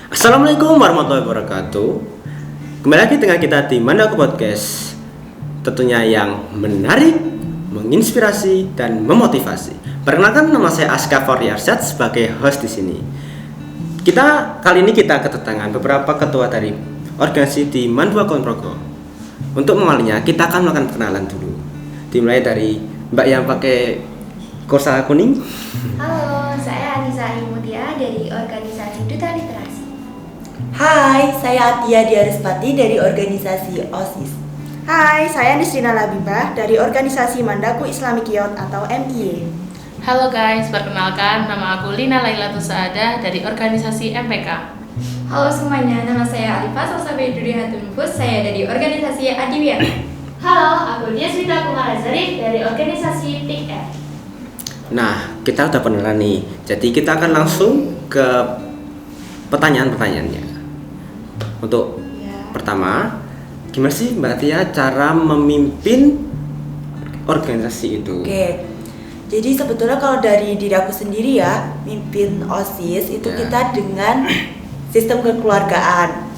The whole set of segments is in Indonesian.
Assalamualaikum warahmatullahi wabarakatuh. Kembali lagi dengan kita di Mandaku Podcast. Tentunya yang menarik, menginspirasi dan memotivasi. Perkenalkan, nama saya Aska Faryarsyad sebagai host di sini. Kali ini kita kedatangan beberapa ketua dari organisasi di Mandua Konprogo. Untuk mengawalinya, kita akan melakukan perkenalan dulu. Dimulai dari Mbak yang pakai kursa kuning. Halo, saya Anissa Imutia dari organisasi Duta Literasi. Hai, saya Atia Diarispati dari organisasi OSIS. Hai, saya Nisrina Labibah dari organisasi Mandaku Islamic Youth atau MIY. Halo guys, perkenalkan nama aku Lina Lailatus Saadah dari organisasi MPK. Halo semuanya, nama saya Alifah Salsabe Duri Hatunfus, saya dari organisasi Adiwiyah. Halo, aku Diasmita Kumara Zarif dari organisasi TIKF. Nah, kita udah pengenalan nih. Jadi kita akan langsung ke pertanyaan-pertanyaannya. Untuk pertama, gimana sih Mbak Tia cara memimpin organisasi itu? Oke, jadi sebetulnya kalau dari diri aku sendiri ya, mimpin OSIS itu kita dengan sistem kekeluargaan.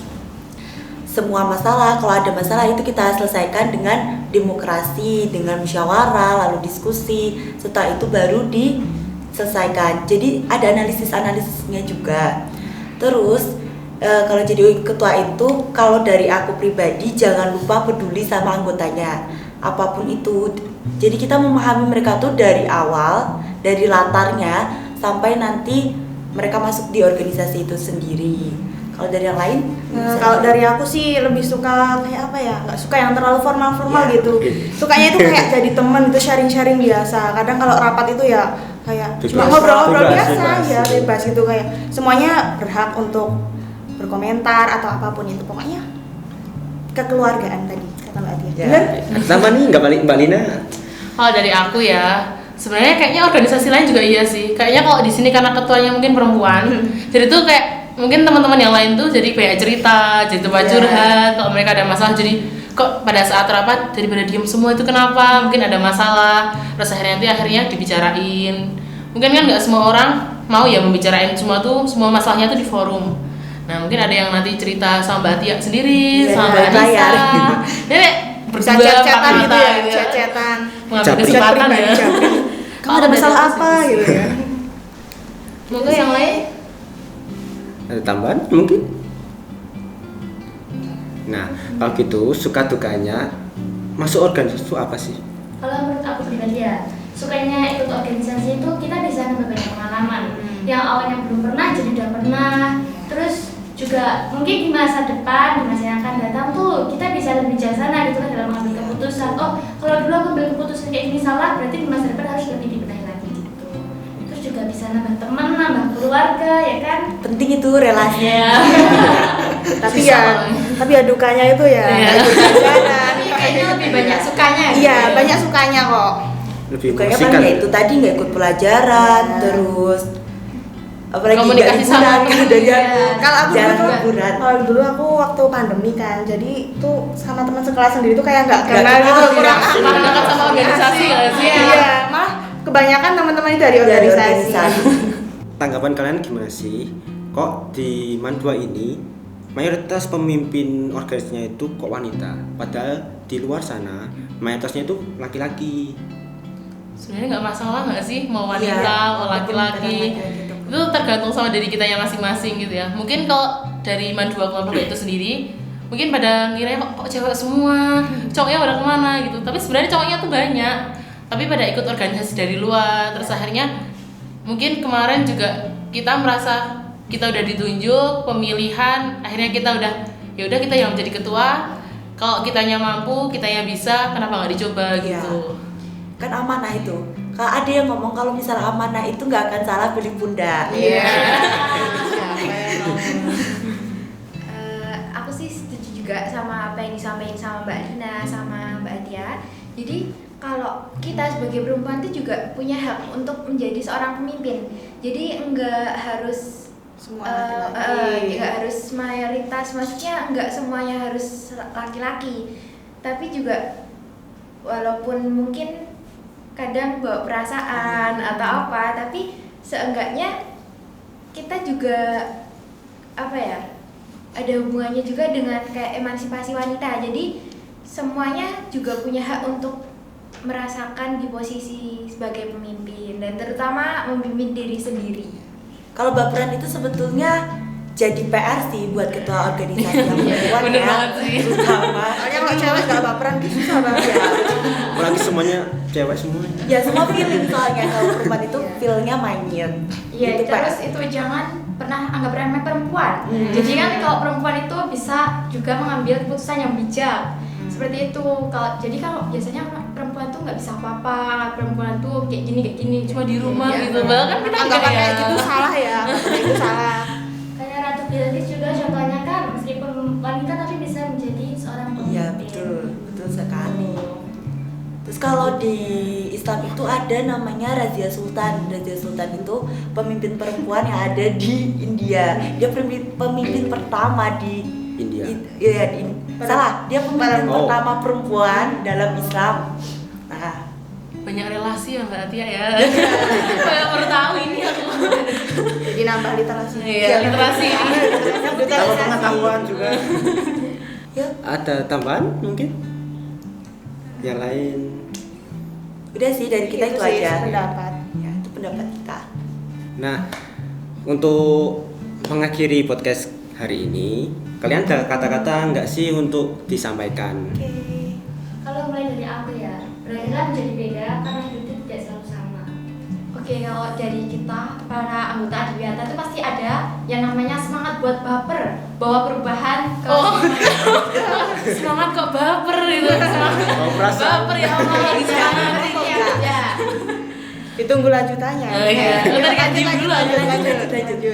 Semua masalah, kalau ada masalah itu kita selesaikan dengan demokrasi, dengan musyawarah, lalu diskusi. Setelah itu baru diselesaikan. Jadi ada analisisnya juga. Terus kalau jadi ketua itu, kalau dari aku pribadi jangan lupa peduli sama anggotanya, apapun itu. Jadi kita memahami mereka tuh dari awal, dari latarnya sampai nanti mereka masuk di organisasi itu sendiri. Kalau dari yang lain? Kalau dari aku sih lebih suka kayak apa ya? Nggak suka yang terlalu formal gitu. Sukanya itu kayak jadi temen itu sharing-sharing biasa. Kadang kalau rapat itu ya kayak cuma ngobrol-ngobrol biasa ya, bebas gitu, kayak semuanya berhak untuk berkomentar atau apapun itu, pokoknya kekeluargaan tadi kata Mbak Tia. Benar? Sama nih Mbak Lina. Kalau dari aku ya, sebenarnya kayaknya organisasi lain juga iya sih. Kayaknya kalau di sini karena ketuanya mungkin perempuan, jadi tuh kayak mungkin teman-teman yang lain tuh jadi kayak cerita, jadi tempat curhat. Kalau mereka ada masalah, jadi kok pada saat rapat daripada diem semua itu kenapa? Mungkin ada masalah. Terus akhirnya dibicarain. Mungkin kan nggak semua orang mau ya membicarain semua masalahnya tuh di forum. Nah, mungkin ada yang nanti cerita sama Mbak Tia sendiri, sama Mbak Anissa. Jadi Bisa berdua chat-chatan gitu ya, gitu chat-chatan. Mengambil kesempatan ya. Kamu ada masalah apa gitu ya? Mungkin yang lain? Ada tambahan mungkin? Nah, kalau gitu suka dukanya masuk organisasi itu apa sih? Kalau menurut aku pribadi ya, sukanya ikut organisasi itu kita bisa nambah banyak pengalaman. Yang awalnya belum pernah jadi udah pernah. Terus juga mungkin di masa depan, di masa yang akan datang tuh kita bisa lebih bijaksana gitu kan dalam mengambil keputusan. Oh, kalau dulu aku ambil keputusan kayak gini salah, berarti di masa depan harus lebih dibenahi lagi gitu. Terus juga bisa nambah teman, nambah keluarga, ya kan? Penting itu relasinya. Tapi ya dukanya itu ya. Tapi kayaknya lebih banyak sukanya. Iya, banyak sukanya kok. Lebih Kayaknya musikal. paling itu tadi nggak ikut pelajaran, terus apalagi Komunikasi nggak sama liburan, Kalau aku jarang dulu, liburan. kalau dulu aku waktu pandemi kan, jadi tuh sama teman sekelas sendiri tuh kayak nggak Nggak kenal kenal, gitu, kurang Kurang dekat sama organisasi nggak sih? Iya, malah kebanyakan teman-teman itu dari organisasi. Tanggapan kalian gimana sih? Kok di Mandua ini mayoritas pemimpin organisasinya itu kok wanita? Padahal di luar sana mayoritasnya itu laki-laki. Sebenarnya nggak masalah nggak sih mau wanita, Iya, mau laki-laki. Itu tergantung sama diri kita yang masing-masing gitu ya. Mungkin kalau dari Mandua kelompok itu sendiri, mungkin pada ngiranya kok cewek semua, cowoknya pada kemana gitu. Tapi sebenarnya cowoknya tuh banyak. Tapi pada ikut organisasi dari luar, terus akhirnya mungkin kemarin juga kita merasa kita udah ditunjuk pemilihan, akhirnya kita udah kita yang menjadi ketua. Kalau kitanya mampu, kitanya bisa, kenapa nggak dicoba gitu? Kan amanah itu. Kalau ada yang ngomong kalau misalnya amanah itu nggak akan salah pilih bunda. Aku sih setuju juga sama apa yang disampaikan sama Mbak Lina sama Mbak Atia. Jadi kalau kita sebagai perempuan itu juga punya hak untuk menjadi seorang pemimpin. Jadi enggak harus Semua laki-laki. nggak harus mayoritas, maksudnya enggak semuanya harus laki-laki. Tapi juga walaupun mungkin kadang bawa perasaan atau apa, tapi seenggaknya kita juga apa ya, ada hubungannya juga dengan kayak emansipasi wanita. Jadi semuanya juga punya hak untuk merasakan di posisi sebagai pemimpin dan terutama memimpin diri sendiri. Kalau baperan itu sebetulnya jadi PR sih buat ketua organisasi yang perempuan Bener ya. banget sih. Terutama Soalnya kalau cewek nggak baperan itu susah banget ya. Apalagi semuanya cewek semua. ya semua feeling soalnya kalau perempuan itu feel-nya mainnya. Iya, Gitu, Pak. terus itu jangan pernah anggap remeh perempuan. Jadi kan kalau perempuan itu bisa juga mengambil keputusan yang bijak. Seperti itu. Kalau biasanya perempuan tuh nggak bisa apa-apa, perempuan tuh kayak gini, Cuma di rumah Iya. gitu. Bahkan kan kita Anggapan enggak kayak ya. gitu salah ya. Itu salah. kayak Ratu Bilqis juga contohnya kan meskipun wanita tapi bisa menjadi seorang pemimpin. Iya betul sekali. Terus kalau di Islam itu ada namanya Razia Sultan. Razia Sultan itu pemimpin perempuan yang ada di India. Dia pemimpin pertama di India. Salah, dia pemimpin Oh. pertama perempuan dalam Islam. Nah, Banyak relasi ya Mbak Tia ya. Baru tahu ini aku. Jadi nambah literasi. Iya, literasi. Tambah pengetahuan juga. ya Ada tambahan mungkin? Yang lain? udah sih dari kita itu sih aja. pendapat. Ya, itu pendapat kita. Nah, untuk mengakhiri podcast hari ini, kalian ada kata-kata nggak sih untuk disampaikan? Kalau mulai dari aku ya, berbeda menjadi beda karena hidup itu tidak selalu sama. Oke, kalau dari kita para anggota Adiwiyata itu pasti ada yang namanya semangat buat baper, bawa perubahan ke Semangat kok baper itu. Oh, perasaan. Baper ya Allah di sana. ya. Ditunggu lanjutannya. Oh iya. Tadi kan diem dulu aja. Lanjut.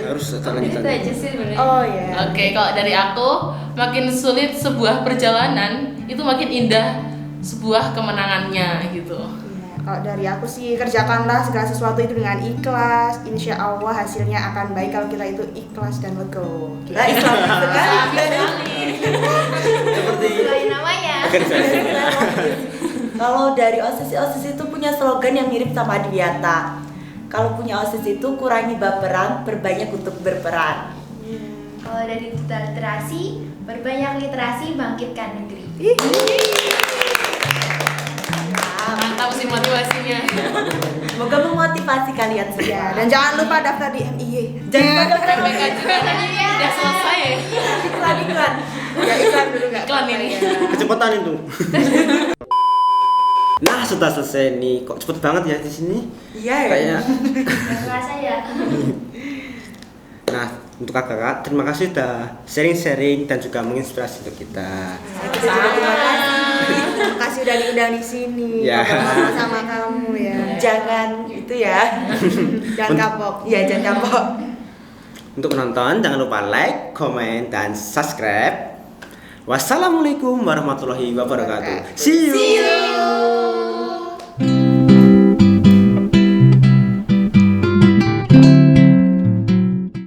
Harus Itu lanjutan. aja sih sebenarnya. Oh ya. Oke, kalau dari aku, makin sulit sebuah perjalanan, itu makin indah sebuah kemenangannya gitu. Iya, kalau dari aku sih kerjakanlah segala sesuatu itu dengan ikhlas. Insya Allah hasilnya akan baik kalau kita itu ikhlas dan legowo. Nah, Islam sekali. Seperti Selain namanya. Kalau dari OSIS itu punya slogan yang mirip sama Adiwiyata. Kalau punya OSIS itu kurangi baperan, perbanyak untuk berperan. Kalau dari duta literasi, berbanyak literasi bangkitkan negeri. Mantap sih motivasinya. Semoga memotivasi kalian Ya, semua. dan jangan lupa daftar di MIY. Jangan lupa daftar MBK juga tadi udah selesai. iklan. Ya iklan dulu nggak? Iklan ini. kecepatan itu. Nah, sudah selesai nih. Kok cepet banget ya di sini? Iya ya. Kayaknya. Gak kerasa ya. Nah, untuk kakak, terima kasih sudah sharing-sharing dan juga menginspirasi untuk kita. Kita juga terima kasih. Terima kasih udah diundang di sini. Ya. Ngobrol sama kamu ya. Jangan itu ya. Jangan kapok. Iya, jangan kapok. Untuk penonton, jangan lupa like, komen, dan subscribe. Wassalamualaikum warahmatullahi wabarakatuh. See you.